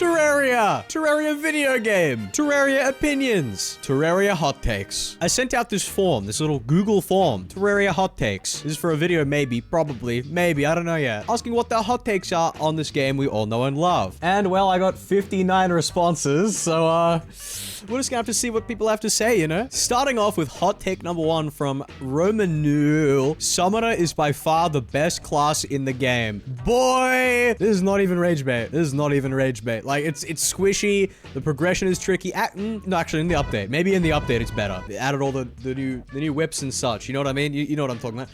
Terraria! Terraria video game! Terraria opinions! Terraria hot takes. I sent out this form, this little Google form. Terraria hot takes. This is for a video, maybe, probably, maybe, I don't know yet. Asking what the hot takes are on this game we all know and love. And, well, I got 59 responses, so, we're just gonna have to see what people have to say, you know? Starting off with hot take number 1 from Romanul. Summoner is by far the best class in the game. Boy! This is not even rage bait. This is not even rage bait. Like, it's squishy. The progression is tricky. No, actually, in the update. Maybe in the update, it's better. They added all the new whips and such. You know what I mean? You know what I'm talking about.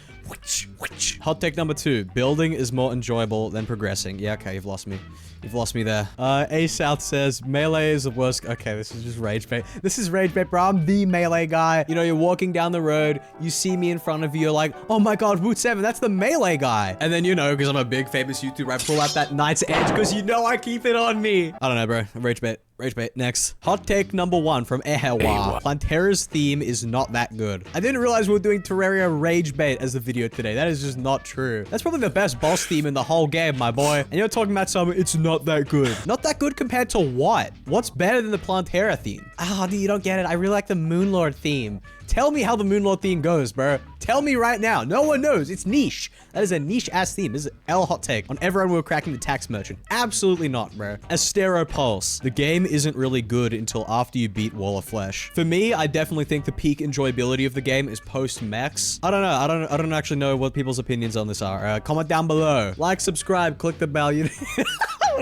Hot take number 2. Building is more enjoyable than progressing. Yeah, okay, you've lost me. You've lost me there. A South says, melee is the worst. Okay, this is just rage bait. This is rage bait, bro. I'm the melee guy. You know, you're walking down the road. You see me in front of you. You're like, oh my god, Woot 7, that's the melee guy. And then, you know, because I'm a big famous YouTuber, I pull out that Knight's Edge because you know I keep it on me. I don't know, bro. Rage bait. Rage bait. Next. Hot take number 1 from Ehewa. Plantera's theme is not that good. I didn't realize we were doing Terraria rage bait as the video today. That is just not true. That's probably the best boss theme in the whole game, my boy. And you're talking about something, it's not that good. Not that good compared to what? What's better than the Plantera theme? Ah, dude, you don't get it. I really like the Moonlord theme. Tell me how the Moonlord theme goes, bro. Tell me right now. No one knows. It's niche. That is a niche-ass theme. This is an L hot take on everyone who are cracking the tax merchant. Absolutely not, bro. Asteropulse. The game isn't really good until after you beat Wall of Flesh. For me, I definitely think the peak enjoyability of the game is post-Mex. I don't know. I don't actually know what people's opinions on this are. Comment down below. Like, subscribe, click the bell.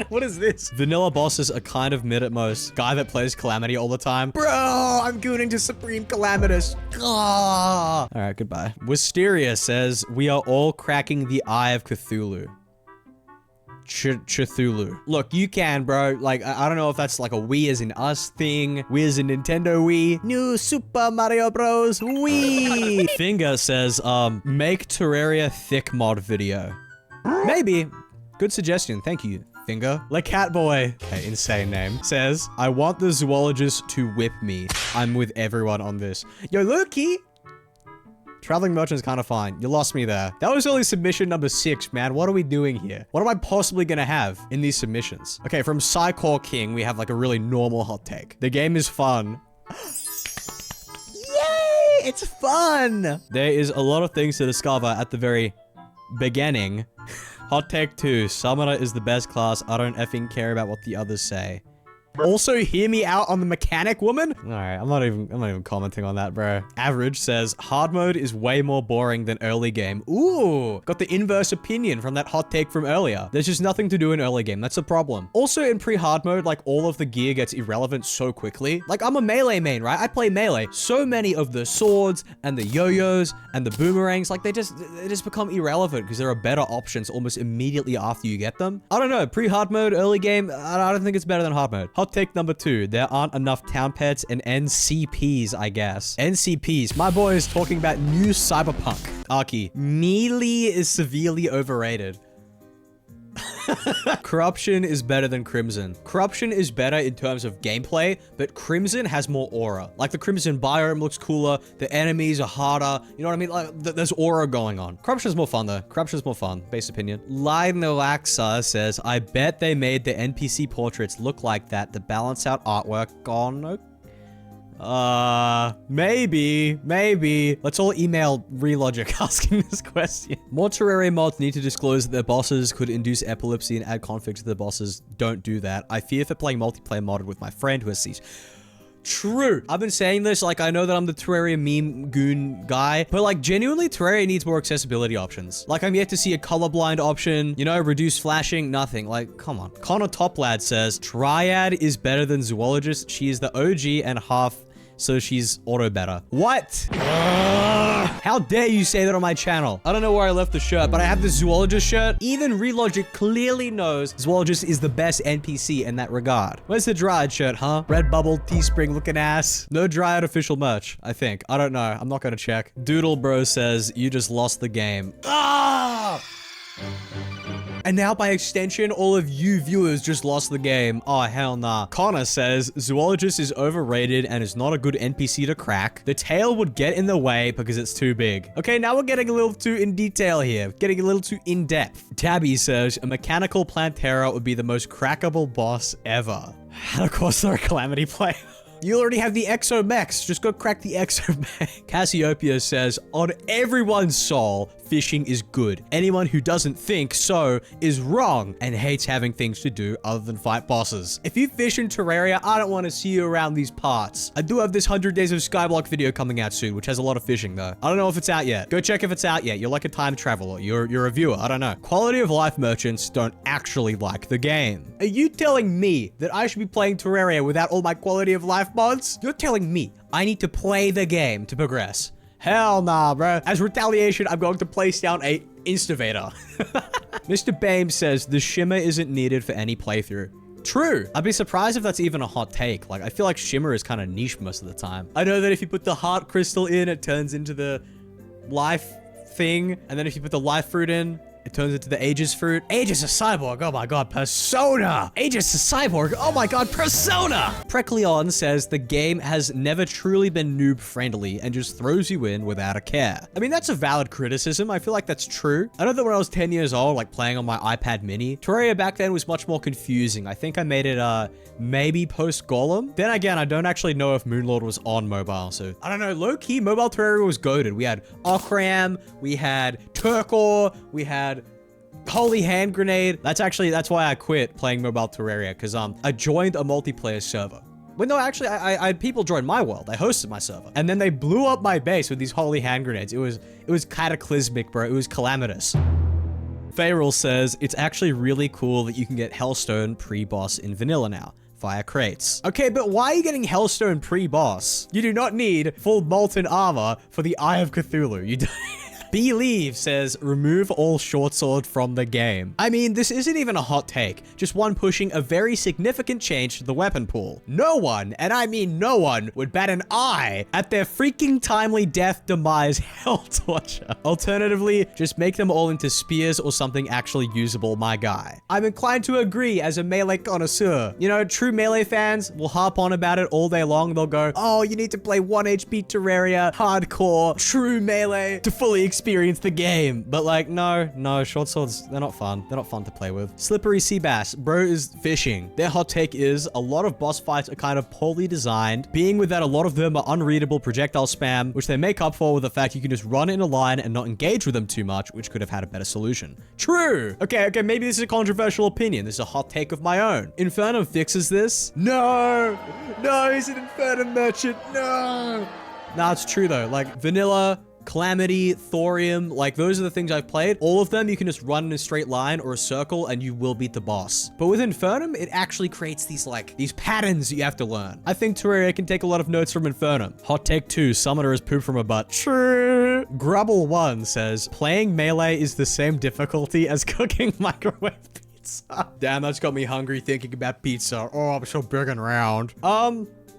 What is this? Vanilla bosses are kind of mid at most. Guy that plays Calamity all the time. Bro, I'm gooning to Supreme Calamitous. All right, goodbye. Wisteria says, we are all cracking the Eye of Cthulhu. Cthulhu. Look, you can, bro. Like, I don't know if that's like a we as in us thing. We as in Nintendo Wii. New Super Mario Bros. Wii. Finger says, make Terraria thick mod video. Maybe. Good suggestion. Thank you. Finger. Like Catboy, okay, insane name, says, I want the zoologist to whip me. I'm with everyone on this. Yo, Loki! Traveling merchant's kind of fine. You lost me there. That was only submission number 6, man. What are we doing here? What am I possibly gonna have in these submissions? Okay, from Psycore King, we have like a really normal hot take. The game is fun. Yay! It's fun! There is a lot of things to discover at the very beginning. Hot take 2. Summoner is the best class. I don't effing care about what the others say. Also, hear me out on the mechanic woman? Alright, I'm not even commenting on that, bro. Average says, hard mode is way more boring than early game. Ooh, got the inverse opinion from that hot take from earlier. There's just nothing to do in early game. That's a problem. Also, in pre-hard mode, like, all of the gear gets irrelevant so quickly. Like, I'm a melee main, right? I play melee. So many of the swords and the yo-yos and the boomerangs, like, they just become irrelevant because there are better options almost immediately after you get them. I don't know. Pre-hard mode, early game, I don't think it's better than hard mode. Hot take number 2. There aren't enough town pets and NCPs, I guess. NCPs. My boy is talking about new cyberpunk. Aki. Melee is severely overrated. Corruption is better than Crimson. Corruption is better in terms of gameplay, but Crimson has more aura. Like, the Crimson biome looks cooler, the enemies are harder, you know what I mean? Like, there's aura going on. Corruption's more fun, though. Corruption's more fun, base opinion. Linoaxa says, I bet they made the NPC portraits look like that to balance out artwork on... maybe. Let's all email Relogic asking this question. More Terraria mods need to disclose that their bosses could induce epilepsy and add conflict to the bosses. Don't do that. I fear for playing multiplayer modded with my friend who has seized. True. I've been saying this, like, I know that I'm the Terraria meme goon guy, but, like, genuinely, Terraria needs more accessibility options. Like, I'm yet to see a colorblind option, you know, reduce flashing, nothing. Like, come on. Connor Toplad says, Triad is better than Zoologist. She is the OG and half, so she's auto better. What? How dare you say that on my channel? I don't know where I left the shirt, but I have the Zoologist shirt. Even Relogic clearly knows Zoologist is the best NPC in that regard. Where's the Dryad shirt, huh? Redbubble, Teespring looking ass. No Dryad official merch, I think. I don't know. I'm not gonna check. Doodle Bro says, you just lost the game. Ah! And now by extension, all of you viewers just lost the game. Oh, hell nah. Connor says, zoologist is overrated and is not a good NPC to crack. The tail would get in the way because it's too big. Okay, now we're getting a little too in detail here. Getting a little too in depth. Tabby says, a mechanical Plantera would be the most crackable boss ever. And of course, they're a Calamity player. You already have the Exomechs. Just go crack the Exomech. Cassiopeia says, on everyone's soul, fishing is good. Anyone who doesn't think so is wrong and hates having things to do other than fight bosses. If you fish in Terraria, I don't want to see you around these parts. I do have this 100 Days of Skyblock video coming out soon, which has a lot of fishing though. I don't know if it's out yet. Go check if it's out yet. You're like a time traveler. You're a viewer. I don't know. Quality of life merchants don't actually like the game. Are you telling me that I should be playing Terraria without all my quality of life mods? You're telling me I need to play the game to progress. Hell nah, bro. As retaliation, I'm going to place down a Instavator. Mr. Bame says the shimmer isn't needed for any playthrough. True. I'd be surprised if that's even a hot take. Like, I feel like shimmer is kind of niche most of the time. I know that if you put the heart crystal in, it turns into the life thing. And then if you put the life fruit in, it turns into the Aegis fruit. Aegis a cyborg. Oh my god, Persona. Aegis a cyborg. Oh my god, Persona. Precleon says the game has never truly been noob friendly and just throws you in without a care. I mean, that's a valid criticism. I feel like that's true. I know that when I was 10 years old, like playing on my iPad mini, Terraria back then was much more confusing. I think I made it maybe post Golem. Then again, I don't actually know if Moonlord was on mobile. So I don't know, low key mobile Terraria was goated. We had Okram, we had Turkor, we had Holy Hand Grenade. That's why I quit playing mobile Terraria, because I joined a multiplayer server. Well, no, actually, I had people join my world. I hosted my server. And then they blew up my base with these Holy Hand Grenades. It was cataclysmic, bro. It was calamitous. Feral says, it's actually really cool that you can get Hellstone pre-boss in vanilla now. Via crates. Okay, but why are you getting Hellstone pre-boss? You do not need full molten armor for the Eye of Cthulhu. You don't. Believe says, remove all short sword from the game. I mean, this isn't even a hot take, just one pushing a very significant change to the weapon pool. No one, and I mean no one, would bat an eye at their freaking timely death demise hell torture. Alternatively, just make them all into spears or something actually usable, my guy. I'm inclined to agree as a melee connoisseur. You know, true melee fans will harp on about it all day long. They'll go, oh, you need to play 1 HP Terraria, hardcore, true melee to fully experience the game. But like, no, short swords, they're not fun. They're not fun to play with. Slippery Sea Bass, bro is fishing. Their hot take is a lot of boss fights are kind of poorly designed, being with that a lot of them are unreadable projectile spam, which they make up for with the fact you can just run in a line and not engage with them too much, which could have had a better solution. True. Okay, maybe this is a controversial opinion. This is a hot take of my own. Infernum fixes this. No, he's an Infernum merchant. No. Nah, it's true though. Like vanilla, Calamity, Thorium, like those are the things I've played. All of them, you can just run in a straight line or a circle and you will beat the boss. But with Infernum, it actually creates these patterns that you have to learn. I think Terraria can take a lot of notes from Infernum. Hot take 2, Summoner is poop from a butt. True. Grubble1 says, playing melee is the same difficulty as cooking microwave pizza. Damn, that's got me hungry thinking about pizza. Oh, I'm so big and round.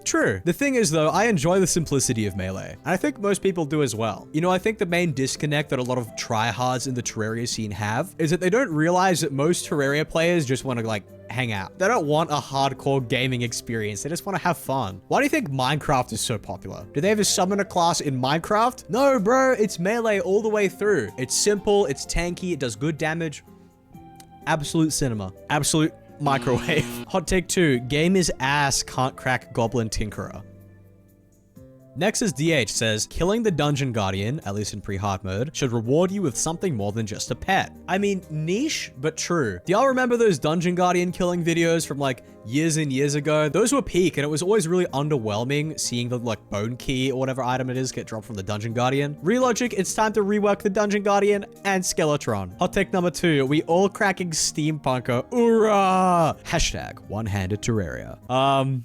True. The thing is though, I enjoy the simplicity of melee. And I think most people do as well. You know, I think the main disconnect that a lot of tryhards in the Terraria scene have is that they don't realize that most Terraria players just want to like hang out. They don't want a hardcore gaming experience. They just want to have fun. Why do you think Minecraft is so popular? Do they have a summoner class in Minecraft? No, bro, it's melee all the way through. It's simple, it's tanky, it does good damage. Absolute cinema. Absolute microwave. Hot take 2, game is ass, can't crack Goblin Tinkerer. Next is DH says, killing the Dungeon Guardian, at least in pre-hard mode, should reward you with something more than just a pet. I mean, niche, but true. Do y'all remember those Dungeon Guardian killing videos from like years and years ago? Those were peak, and it was always really underwhelming seeing the like bone key or whatever item it is get dropped from the Dungeon Guardian. Relogic, it's time to rework the Dungeon Guardian and Skeletron. Hot take number 2, we all cracking Steampunker. Hoorah! Hashtag one-handed Terraria.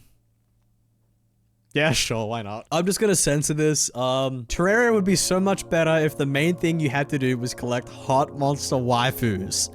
Yeah, sure, why not? I'm just gonna censor this. Terraria would be so much better if the main thing you had to do was collect hot monster waifus.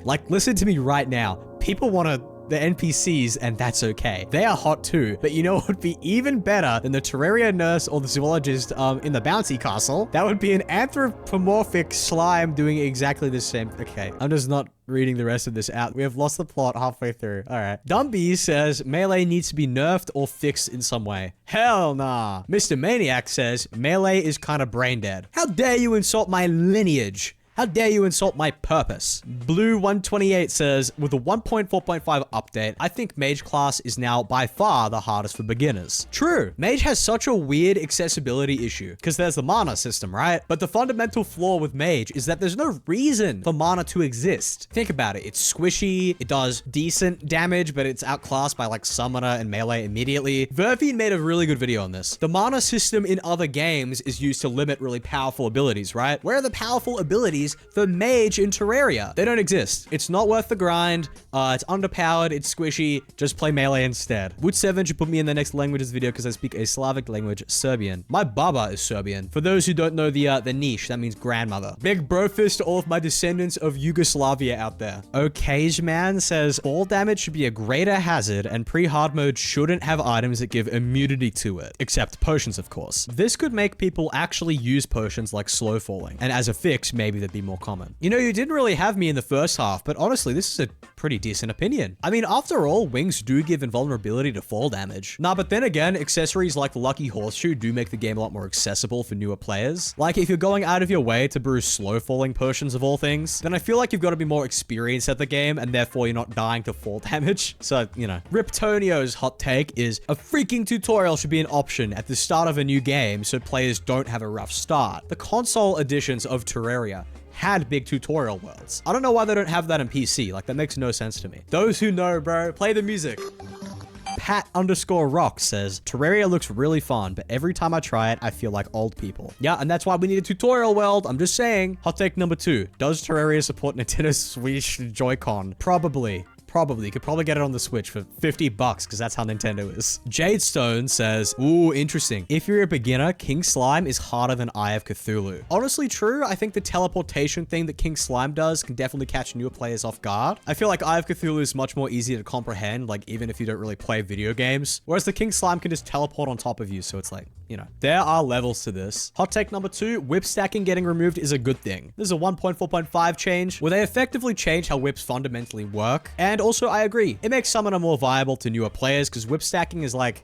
Like, listen to me right now. People want the NPCs, and that's okay. They are hot too, but you know what would be even better than the Terraria nurse or the zoologist in the bouncy castle? That would be an anthropomorphic slime doing exactly the same. Okay, I'm just not reading the rest of this out. We have lost the plot halfway through. All right. Dumby says Melee needs to be nerfed or fixed in some way. Hell nah. Mr. Maniac says Melee is kind of brain dead. How dare you insult my lineage? How dare you insult my purpose? Blue128 says, with the 1.4.5 update, I think Mage class is now by far the hardest for beginners. True, Mage has such a weird accessibility issue, because there's the mana system, right? But the fundamental flaw with Mage is that there's no reason for mana to exist. Think about it, it's squishy, it does decent damage, but it's outclassed by like Summoner and Melee immediately. Vervine made a really good video on this. The mana system in other games is used to limit really powerful abilities, right? Where are the powerful abilities for Mage in Terraria? They don't exist. It's not worth the grind. It's underpowered. It's squishy. Just play Melee instead. Wood7 should put me in the next languages video because I speak a Slavic language, Serbian. My baba is Serbian. For those who don't know the niche, that means grandmother. Big bro fist to all of my descendants of Yugoslavia out there. Okage Man says all damage should be a greater hazard and pre-hard mode shouldn't have items that give immunity to it. Except potions, of course. This could make people actually use potions like slow falling. And as a fix, maybe they'd be more common. You know, you didn't really have me in the first half, but honestly, this is a pretty decent opinion. I mean, after all, wings do give invulnerability to fall damage. Nah, but then again, accessories like the Lucky Horseshoe do make the game a lot more accessible for newer players. Like, if you're going out of your way to brew slow falling potions of all things, then I feel like you've got to be more experienced at the game, and therefore you're not dying to fall damage. So, you know, Riptonio's hot take is a freaking tutorial should be an option at the start of a new game so players don't have a rough start. The console editions of Terraria had big tutorial worlds. I don't know why they don't have that in PC. Like, that makes no sense to me. Those who know, bro, play the music. Pat_rock says, Terraria looks really fun, but every time I try it, I feel like old people. Yeah, and that's why we need a tutorial world. I'm just saying. Hot take number 2. Does Terraria support Nintendo Switch Joy-Con? Probably. You could probably get it on the Switch for $50 because that's how Nintendo is. Jadestone says, ooh, interesting. If you're a beginner, King Slime is harder than Eye of Cthulhu. Honestly, true. I think the teleportation thing that King Slime does can definitely catch newer players off guard. I feel like Eye of Cthulhu is much more easy to comprehend, like even if you don't really play video games. Whereas the King Slime can just teleport on top of you, so it's like, you know, there are levels to this. Hot take number 2, whip stacking getting removed is a good thing. This is a 1.4.5 change where they effectively change how whips fundamentally work. And also, I agree. It makes Summoner more viable to newer players because whip stacking is like,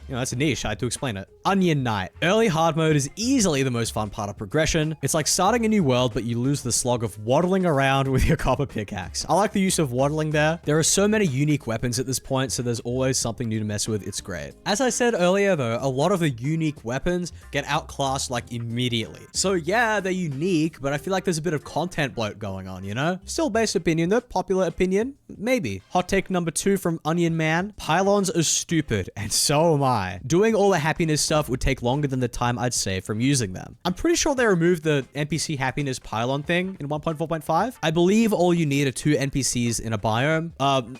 you know, that's a niche. I had to explain it. Onion Knight. Early hard mode is easily the most fun part of progression. It's like starting a new world, but you lose the slog of waddling around with your copper pickaxe. I like the use of waddling there. There are so many unique weapons at this point, so there's always something new to mess with. It's great. As I said earlier, though, a lot of the unique weapons get outclassed like immediately. So yeah, they're unique, but I feel like there's a bit of content bloat going on, you know? Still base opinion though, popular opinion, maybe. Hot take number 2 from Onion Man. Pylons are stupid, and so am I. Doing all the happiness stuff would take longer than the time I'd save from using them. I'm pretty sure they removed the NPC happiness pylon thing in 1.4.5. I believe all you need are 2 NPCs in a biome,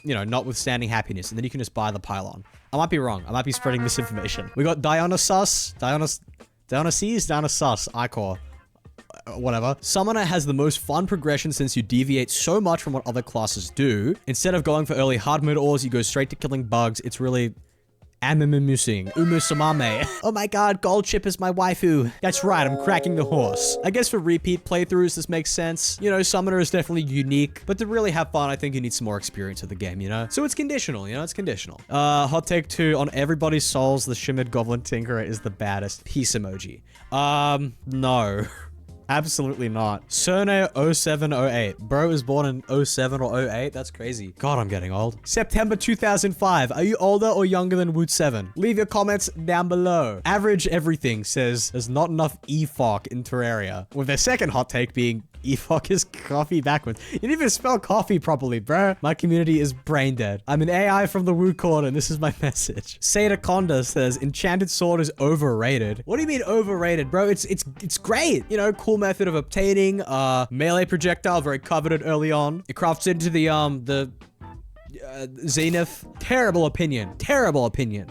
you know, notwithstanding happiness, and then you can just buy the pylon. I might be wrong. I might be spreading misinformation. We got Dionysus, Icor. Whatever. Summoner has the most fun progression since you deviate so much from what other classes do. Instead of going for early hard mode ores, you go straight to killing bugs. It's really Amimimusing. Umusamame. Oh my god, Gold Chip is my waifu. That's right, I'm cracking the horse. I guess for repeat playthroughs, this makes sense. You know, Summoner is definitely unique, but to really have fun, I think you need some more experience of the game, you know? So it's conditional, you know? It's conditional. Hot take 2. On everybody's souls, the Shimmered Goblin Tinkerer is the baddest. Peace emoji. No. Absolutely not. Serne 0708. Bro was born in 07 or 08. That's crazy. God, I'm getting old. September 2005. Are you older or younger than Woot7? Leave your comments down below. Average Everything says there's not enough EFOC in Terraria. With their second hot take being EFOC is coffee backwards. You didn't even spell coffee properly, bro. My community is brain dead. I'm an AI from the Woo Corner, and this is my message. Sadaconda says Enchanted Sword is overrated. What do you mean overrated, bro? It's great. You know, cool method of obtaining. Melee projectile, very coveted early on. It crafts into the Zenith. Terrible opinion. Terrible opinion.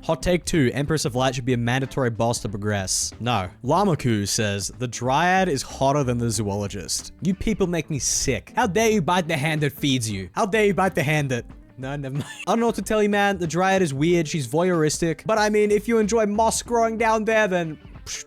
Hot take 2. Empress of Light should be a mandatory boss to progress. No. Lamaku says, the Dryad is hotter than the Zoologist. You people make me sick. How dare you bite the hand that feeds you? How dare you bite the hand that... No, never mind. I don't know what to tell you, man. The Dryad is weird. She's voyeuristic. But I mean, if you enjoy moss growing down there, then...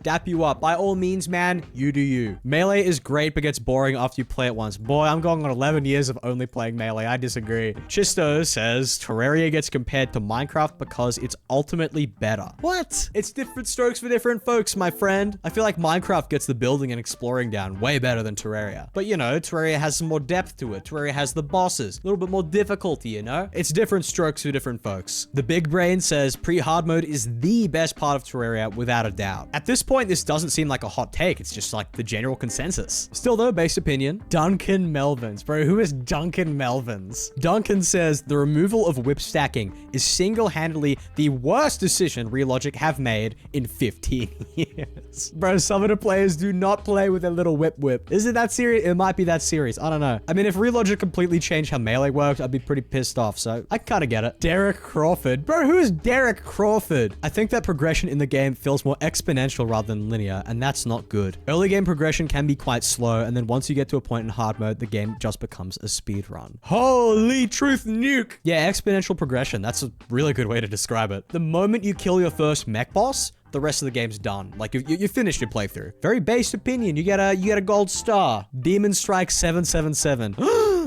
dap you up. By all means, man, you do you. Melee is great, but gets boring after you play it once. Boy, I'm going on 11 years of only playing Melee. I disagree. Chisto says, Terraria gets compared to Minecraft because it's ultimately better. What? It's different strokes for different folks, my friend. I feel like Minecraft gets the building and exploring down way better than Terraria. But you know, Terraria has some more depth to it. Terraria has the bosses. A little bit more difficulty, you know? It's different strokes for different folks. The Big Brain says, pre-hard mode is the best part of Terraria without a doubt. At this point, this doesn't seem like a hot take. It's just like the general consensus. Still though, base opinion. Duncan Melvins. Bro, who is Duncan Melvins? Duncan says, the removal of whip stacking is single-handedly the worst decision Relogic have made in 15 years. Bro, some of the players do not play with a little whip. Is it that serious? It might be that serious. I don't know. I mean, if Relogic completely changed how Melee worked, I'd be pretty pissed off. So I kind of get it. Derek Crawford. Bro, who is Derek Crawford? I think that progression in the game feels more exponential rather than linear, and that's not good. Early game progression can be quite slow, and then once you get to a point in hard mode, the game just becomes a speed run. Holy truth nuke. Yeah, exponential progression. That's a really good way to describe it. The moment you kill your first mech boss, the rest of the game's done. Like you finished your playthrough. Very based opinion. You get a gold star. Demon Strike 777.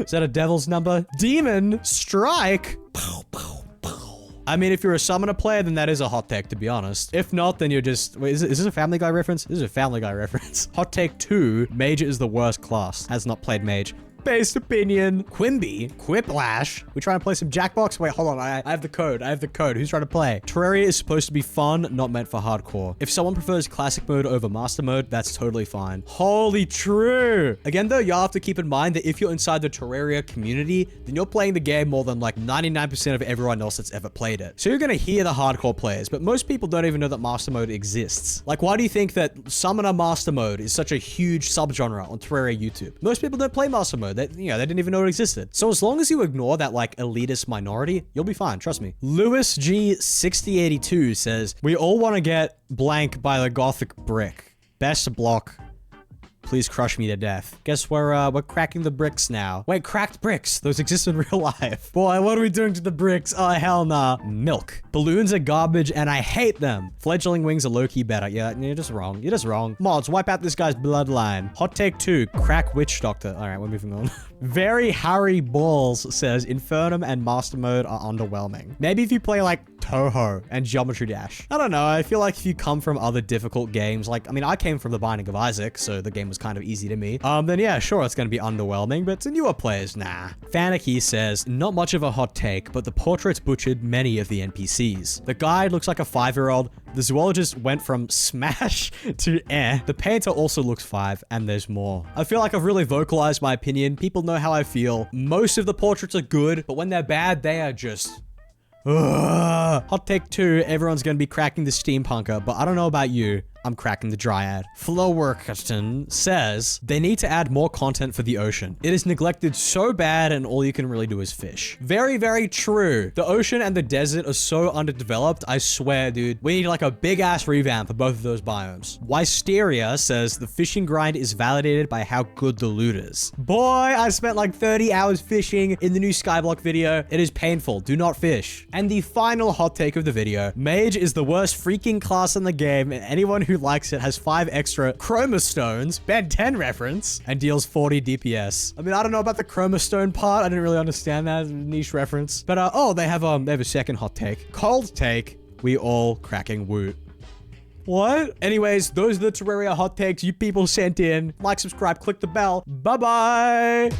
Is that a devil's number? Demon Strike. Pow, pow, pow. I mean, if you're a summoner player, then that is a hot take, to be honest. If not, then you're just... Wait, is this a Family Guy reference? This is a Family Guy reference. Hot take 2. Mage is the worst class. Has not played Mage. Based opinion. Quimby. Quiplash. We trying to play some Jackbox? Wait, hold on. I have the code. Who's trying to play? Terraria is supposed to be fun, not meant for hardcore. If someone prefers classic mode over master mode, that's totally fine. Holy true. Again, though, y'all have to keep in mind that if you're inside the Terraria community, then you're playing the game more than like 99% of everyone else that's ever played it. So you're going to hear the hardcore players, but most people don't even know that master mode exists. Like, why do you think that summoner master mode is such a huge subgenre on Terraria YouTube? Most people don't play master mode. They didn't even know it existed. So as long as you ignore that like elitist minority, you'll be fine. Trust me. Lewis G 6082 says, we all want to get blank by the Gothic brick. Best block. Please crush me to death. Guess we're cracking the bricks now. Wait, cracked bricks. Those exist in real life. Boy, what are we doing to the bricks? Oh, hell nah. Milk. Balloons are garbage and I hate them. Fledgling wings are low-key better. Yeah, you're just wrong. You're just wrong. Mods, wipe out this guy's bloodline. Hot take 2. Crack witch doctor. All right, we're moving on. Very Harry Balls says Infernum and Master Mode are underwhelming. Maybe if you play like Toho and Geometry Dash. I don't know. I feel like if you come from other difficult games, like, I mean, I came from The Binding of Isaac, so the game was kind of easy to me. Then yeah, sure, it's going to be underwhelming, but to newer players, nah. Fanicky says, not much of a hot take, but the portraits butchered many of the NPCs. The guide looks like a 5-year-old. The zoologist went from smash to eh. The painter also looks 5, and there's more. I feel like I've really vocalized my opinion. People know how I feel. Most of the portraits are good, but when they're bad, they are just... Ugh. Hot take 2, everyone's gonna be cracking the steampunker, but I don't know about you. I'm cracking the Dryad. Flowworkerton says, they need to add more content for the ocean. It is neglected so bad and all you can really do is fish. Very, very true. The ocean and the desert are so underdeveloped, I swear, dude. We need like a big-ass revamp for both of those biomes. Wisteria says, the fishing grind is validated by how good the loot is. Boy, I spent like 30 hours fishing in the new Skyblock video. It is painful. Do not fish. And the final hot take of the video, Mage is the worst freaking class in the game, and anyone who likes it has 5 extra chroma stones, Ben 10 reference, and deals 40 DPS. I mean, I don't know about the chroma stone part. I didn't really understand that niche reference. But oh, they have a second hot take. Cold take, we all cracking woot. What? Anyways, those are the Terraria hot takes you people sent in. Like, subscribe, click the bell. Bye-bye.